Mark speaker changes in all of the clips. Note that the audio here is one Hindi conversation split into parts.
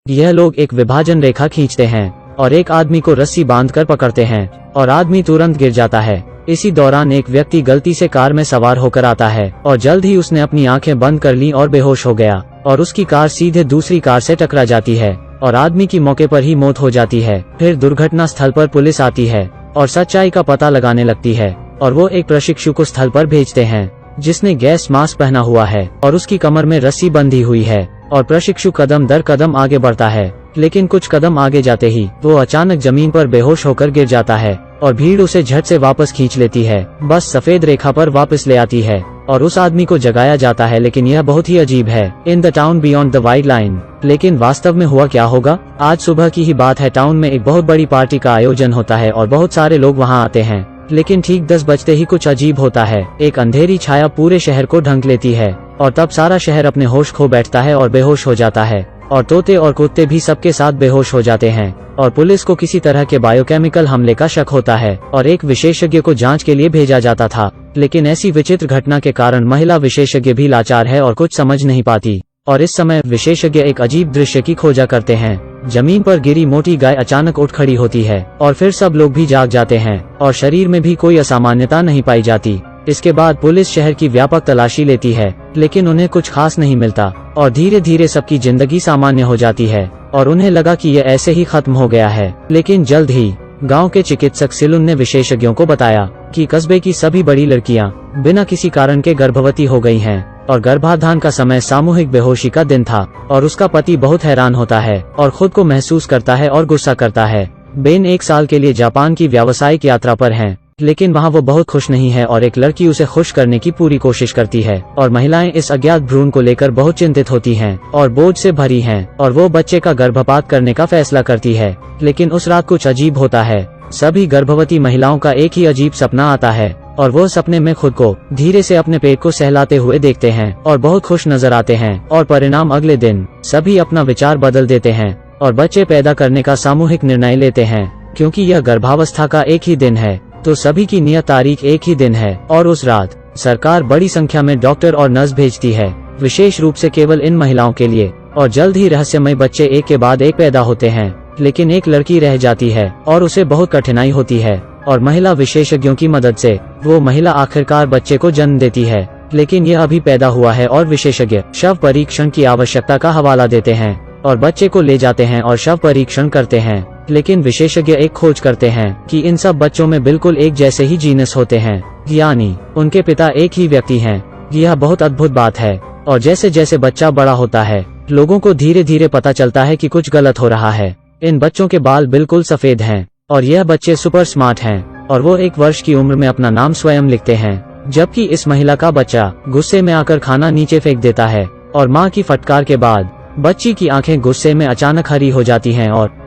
Speaker 1: यह लोग एक विभाजन रेखा खींचते हैं और एक आदमी को रस्सी बांधकर पकड़ते हैं और आदमी तुरंत गिर जाता है। इसी दौरान एक व्यक्ति गलती से कार में सवार होकर आता है और जल्द ही उसने अपनी आंखें बंद कर ली और बेहोश हो गया और उसकी कार सीधे दूसरी कार से टकरा जाती है और आदमी की मौके पर ही मौत हो जाती है। फिर दुर्घटना स्थल पर पुलिस आती है और सच्चाई का पता लगाने लगती है और वो एक प्रशिक्षु को स्थल पर भेजते हैं जिसने गैस मास्क पहना हुआ है और उसकी कमर में रस्सी बंधी हुई है और प्रशिक्षु कदम दर कदम आगे बढ़ता है, लेकिन कुछ कदम आगे जाते ही वो अचानक जमीन पर बेहोश होकर गिर जाता है और भीड़ उसे झट से वापस खींच लेती है, बस सफेद रेखा पर वापस ले आती है और उस आदमी को जगाया जाता है। लेकिन यह बहुत ही अजीब है, in the town beyond the white line. लेकिन वास्तव में हुआ क्या होगा? आज सुबह की ही बात है। टाउन में एक बहुत बड़ी पार्टी का आयोजन होता है और बहुत सारे लोग वहाँ आते हैं, लेकिन ठीक 10 बजते ही कुछ अजीब होता है। एक अंधेरी छाया पूरे शहर को ढक लेती है और तब सारा शहर अपने होश खो बैठता है और बेहोश हो जाता है और तोते और कुत्ते भी सबके साथ बेहोश हो जाते हैं और पुलिस को किसी तरह के बायोकेमिकल हमले का शक होता है और एक विशेषज्ञ को जांच के लिए भेजा जाता था। लेकिन ऐसी विचित्र घटना के कारण महिला विशेषज्ञ भी लाचार है और कुछ समझ नहीं पाती और इस समय विशेषज्ञ एक अजीब दृश्य की खोजा करते हैं। जमीन पर गिरी मोटी गाय अचानक उठ खड़ी होती है और फिर सब लोग भी जाग जाते हैं और शरीर में भी कोई असामान्यता नहीं पाई जाती। इसके बाद पुलिस शहर की व्यापक तलाशी लेती है, लेकिन उन्हें कुछ खास नहीं मिलता और धीरे धीरे सबकी जिंदगी सामान्य हो जाती है और उन्हें लगा कि यह ऐसे ही खत्म हो गया है। लेकिन जल्द ही गांव के चिकित्सक सिलुन ने विशेषज्ञों को बताया कि कस्बे की सभी बड़ी लड़कियां बिना किसी कारण के गर्भवती हो गई हैं और गर्भाधान का समय सामूहिक बेहोशी का दिन था और उसका पति बहुत हैरान होता है और खुद को महसूस करता है और गुस्सा करता है। बेन 1 साल के लिए जापान की व्यावसायिक यात्रा पर हैं, लेकिन वहाँ वो बहुत खुश नहीं है और एक लड़की उसे खुश करने की पूरी कोशिश करती है और महिलाएं इस अज्ञात भ्रूण को लेकर बहुत चिंतित होती हैं और बोझ से भरी हैं और वो बच्चे का गर्भपात करने का फैसला करती है। लेकिन उस रात कुछ अजीब होता है। सभी गर्भवती महिलाओं का एक ही अजीब सपना आता है और वो सपने में खुद को धीरे से अपने पेट को सहलाते हुए देखते हैं और बहुत खुश नजर आते हैं और परिणाम अगले दिन सभी अपना विचार बदल देते हैं और बच्चे पैदा करने का सामूहिक निर्णय लेते हैं। क्योंकि यह गर्भावस्था का एक ही दिन है तो सभी की नियत तारीख एक ही दिन है और उस रात सरकार बड़ी संख्या में डॉक्टर और नर्स भेजती है, विशेष रूप से केवल इन महिलाओं के लिए। और जल्द ही रहस्यमय बच्चे एक के बाद एक पैदा होते हैं, लेकिन एक लड़की रह जाती है और उसे बहुत कठिनाई होती है और महिला विशेषज्ञों की मदद से वो महिला आखिरकार बच्चे को जन्म देती है। लेकिन यह अभी पैदा हुआ है और विशेषज्ञ शव परीक्षण की आवश्यकता का हवाला देते हैं और बच्चे को ले जाते हैं और शव परीक्षण करते हैं। लेकिन विशेषज्ञ एक खोज करते हैं कि इन सब बच्चों में बिल्कुल एक जैसे ही जीनस होते हैं, यानी उनके पिता एक ही व्यक्ति हैं। यह बहुत अद्भुत बात है और जैसे जैसे बच्चा बड़ा होता है लोगों को धीरे धीरे पता चलता है कि कुछ गलत हो रहा है। इन बच्चों के बाल बिल्कुल सफेद हैं और यह बच्चे सुपर स्मार्ट हैं और वो 1 वर्ष की उम्र में अपना नाम स्वयं लिखते हैं, जबकि इस महिला का बच्चा गुस्से में आकर खाना नीचे फेंक देता है और माँ की फटकार के बाद बच्ची की आंखें गुस्से में अचानक हरी हो जाती हैं और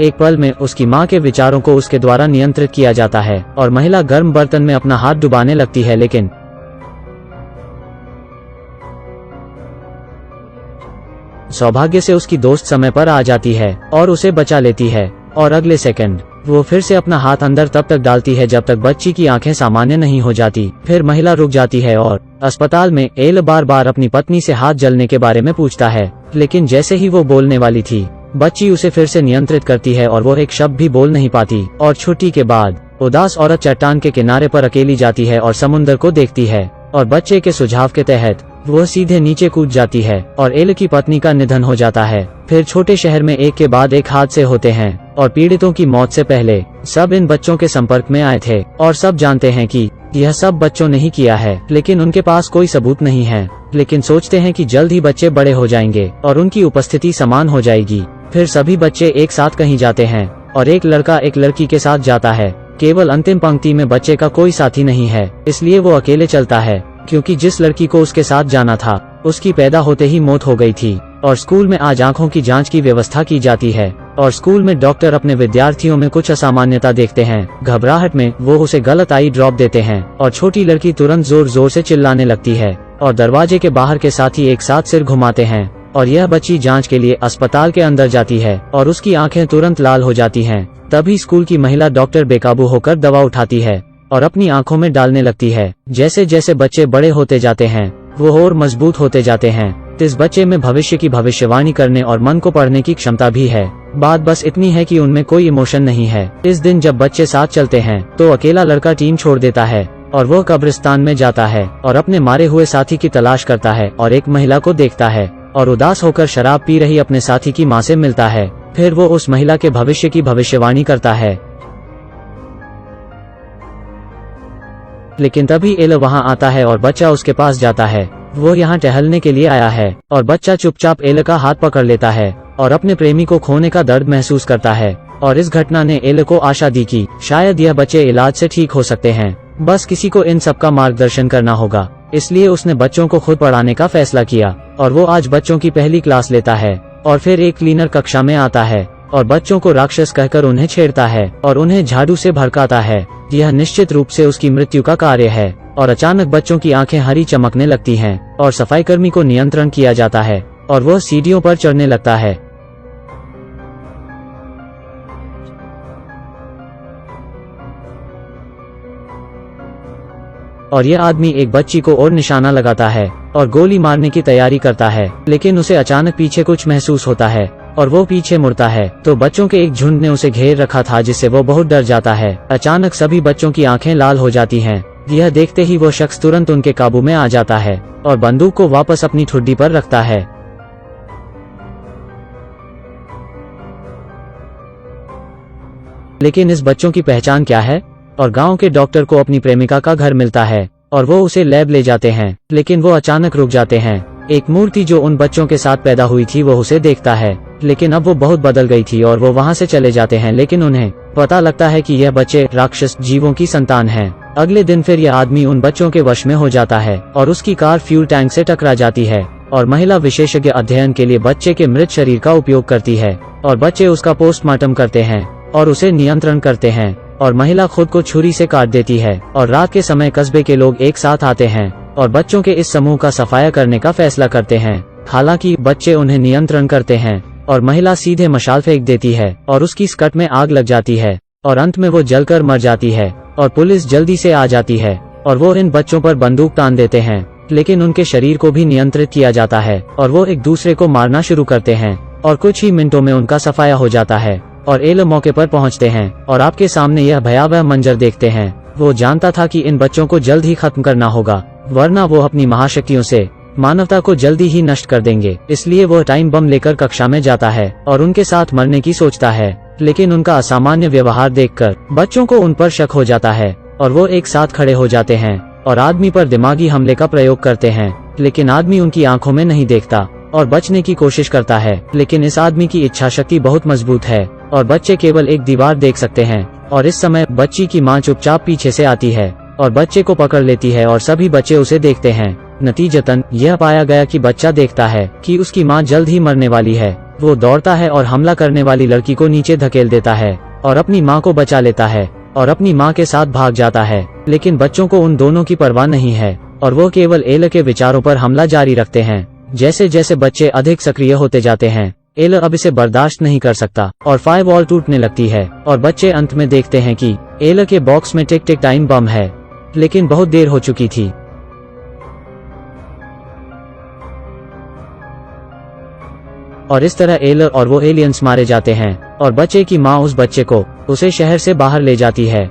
Speaker 1: एक पल में उसकी माँ के विचारों को उसके द्वारा नियंत्रित किया जाता है और महिला गर्म बर्तन में अपना हाथ डुबाने लगती है। लेकिन सौभाग्य से उसकी दोस्त समय पर आ जाती है और उसे बचा लेती है और अगले सेकंड वो फिर से अपना हाथ अंदर तब तक डालती है जब तक बच्ची की आंखें सामान्य नहीं हो जाती। फिर महिला रुक जाती है और अस्पताल में एल बार बार अपनी पत्नी से हाथ जलने के बारे में पूछता है, लेकिन जैसे ही वो बोलने वाली थी बच्ची उसे फिर से नियंत्रित करती है और वो एक शब्द भी बोल नहीं पाती। और छुट्टी के बाद उदास औरत चट्टान के किनारे पर अकेली जाती है और समुद्र को देखती है और बच्चे के सुझाव के तहत वह सीधे नीचे कूद जाती है और एल की पत्नी का निधन हो जाता है। फिर छोटे शहर में एक के बाद एक हादसे होते हैं और पीड़ितों की मौत से पहले सब इन बच्चों के संपर्क में आए थे और सब जानते हैं कि यह सब बच्चों ने ही किया है, लेकिन उनके पास कोई सबूत नहीं है। लेकिन सोचते हैं कि जल्द ही बच्चे बड़े हो जाएंगे और उनकी उपस्थिति समान हो जाएगी। फिर सभी बच्चे एक साथ कहीं जाते हैं और एक लड़का एक लड़की के साथ जाता है। केवल अंतिम पंक्ति में बच्चे का कोई साथी नहीं है, इसलिए वो अकेले चलता है क्योंकि जिस लड़की को उसके साथ जाना था उसकी पैदा होते ही मौत हो गई थी। और स्कूल में आज आंखों की जांच की व्यवस्था की जाती है और स्कूल में डॉक्टर अपने विद्यार्थियों में कुछ असामान्यता देखते हैं। घबराहट में वो उसे गलत आई ड्रॉप देते हैं और छोटी लड़की तुरंत जोर जोर से चिल्लाने लगती है और दरवाजे के बाहर के साथी एक साथ सिर घुमाते हैं और यह बच्ची जांच के लिए अस्पताल के अंदर जाती है और उसकी आंखें तुरंत लाल हो जाती हैं। तभी स्कूल की महिला डॉक्टर बेकाबू होकर दवा उठाती है और अपनी आंखों में डालने लगती है। जैसे जैसे बच्चे बड़े होते जाते हैं वो और मजबूत होते जाते हैं। इस बच्चे में भविष्य की भविष्यवाणी करने और मन को पढ़ने की क्षमता भी है। बात बस इतनी है कि उनमें कोई इमोशन नहीं है। इस दिन जब बच्चे साथ चलते हैं तो अकेला लड़का टीम छोड़ देता है और वो कब्रिस्तान में जाता है और अपने मारे हुए साथी की तलाश करता है और एक महिला को देखता है और उदास होकर शराब पी रही अपने साथी की माँ से मिलता है। फिर वो उस महिला के भविष्य की भविष्यवाणी करता है। लेकिन तभी एल वहाँ आता है और बच्चा उसके पास जाता है। वो यहाँ टहलने के लिए आया है और बच्चा चुपचाप एल का हाथ पकड़ लेता है और अपने प्रेमी को खोने का दर्द महसूस करता है। और इस घटना ने एल को आशा दी कि शायद यह बच्चे इलाज से ठीक हो सकते हैं, बस किसी को इन सब का मार्गदर्शन करना होगा। इसलिए उसने बच्चों को खुद पढ़ाने का फैसला किया और वो आज बच्चों की पहली क्लास लेता है। और फिर एक क्लीनर कक्षा में आता है और बच्चों को राक्षस कहकर उन्हें छेड़ता है और उन्हें झाड़ू से भड़काता है। यह निश्चित रूप से उसकी मृत्यु का कार्य है। और अचानक बच्चों की आंखें हरी चमकने लगती हैं और सफाईकर्मी को नियंत्रण किया जाता है और वह सीढ़ियों पर चढ़ने लगता है। और यह आदमी एक बच्ची को और निशाना लगाता है और गोली मारने की तैयारी करता है, लेकिन उसे अचानक पीछे कुछ महसूस होता है और वो पीछे मुड़ता है तो बच्चों के एक झुंड ने उसे घेर रखा था, जिससे वो बहुत डर जाता है। अचानक सभी बच्चों की आंखें लाल हो जाती हैं। यह देखते ही वो शख्स तुरंत उनके काबू में आ जाता है और बंदूक को वापस अपनी ठुड्डी पर रखता है। लेकिन इस बच्चों की पहचान क्या है? और गांव के डॉक्टर को अपनी प्रेमिका का घर मिलता है और वो उसे लैब ले जाते हैं, लेकिन वो अचानक रुक जाते हैं। एक मूर्ति जो उन बच्चों के साथ पैदा हुई थी वो उसे देखता है, लेकिन अब वो बहुत बदल गई थी और वो वहाँ से चले जाते हैं। लेकिन उन्हें पता लगता है कि यह बच्चे राक्षस जीवों की संतान हैं। अगले दिन फिर यह आदमी उन बच्चों के वश में हो जाता है और उसकी कार फ्यूल टैंक से टकरा जाती है और महिला विशेषज्ञ अध्ययन के लिए बच्चे के मृत शरीर का उपयोग करती है और बच्चे उसका पोस्टमार्टम करते हैं और उसे नियंत्रण करते हैं और महिला खुद को छुरी से काट देती है। और रात के समय कस्बे के लोग एक साथ आते हैं और बच्चों के इस समूह का सफाया करने का फैसला करते हैं। हालांकि बच्चे उन्हें नियंत्रण करते हैं और महिला सीधे मशाल फेंक देती है और उसकी स्कर्ट में आग लग जाती है और अंत में वो जलकर मर जाती है और पुलिस जल्दी से आ जाती है और वो इन बच्चों पर बंदूक तान देते हैं, लेकिन उनके शरीर को भी नियंत्रित किया जाता है और वो एक दूसरे को मारना शुरू करते हैं और कुछ ही मिनटों में उनका सफाया हो जाता है। और एल मौके पर पहुंचते हैं और आपके सामने यह भयावह मंजर देखते हैं। वो जानता था कि इन बच्चों को जल्द ही खत्म करना होगा, वरना वो अपनी महाशक्तियों से मानवता को जल्दी ही नष्ट कर देंगे। इसलिए वो टाइम बम लेकर कक्षा में जाता है और उनके साथ मरने की सोचता है, लेकिन उनका असामान्य व्यवहार देखकर बच्चों को उन पर शक हो जाता है और वो एक साथ खड़े हो जाते हैं और आदमी पर दिमागी हमले का प्रयोग करते हैं। लेकिन आदमी उनकी आंखों में नहीं देखता और बचने की कोशिश करता है, लेकिन इस आदमी की इच्छा शक्ति बहुत मजबूत है और बच्चे केवल एक दीवार देख सकते हैं। और इस समय बच्ची की माँ चुपचाप पीछे से आती है और बच्चे को पकड़ लेती है और सभी बच्चे उसे देखते हैं। नतीजतन यह पाया गया कि बच्चा देखता है कि उसकी माँ जल्द ही मरने वाली है। वो दौड़ता है और हमला करने वाली लड़की को नीचे धकेल देता है और अपनी माँ को बचा लेता है और अपनी माँ के साथ भाग जाता है। लेकिन बच्चों को उन दोनों की परवाह नहीं है और वो केवल एल के विचारों पर हमला जारी रखते हैं। जैसे जैसे बच्चे अधिक सक्रिय होते जाते हैं, एल अब इसे बर्दाश्त नहीं कर सकता और फायरवॉल टूटने लगती है और बच्चे अंत में देखते हैं कि एल के बॉक्स में टिक टिक टाइम बम है, लेकिन बहुत देर हो चुकी थी। और इस तरह एल और वो एलियंस मारे जाते हैं और बच्चे की माँ उस बच्चे को उसे शहर से बाहर ले जाती है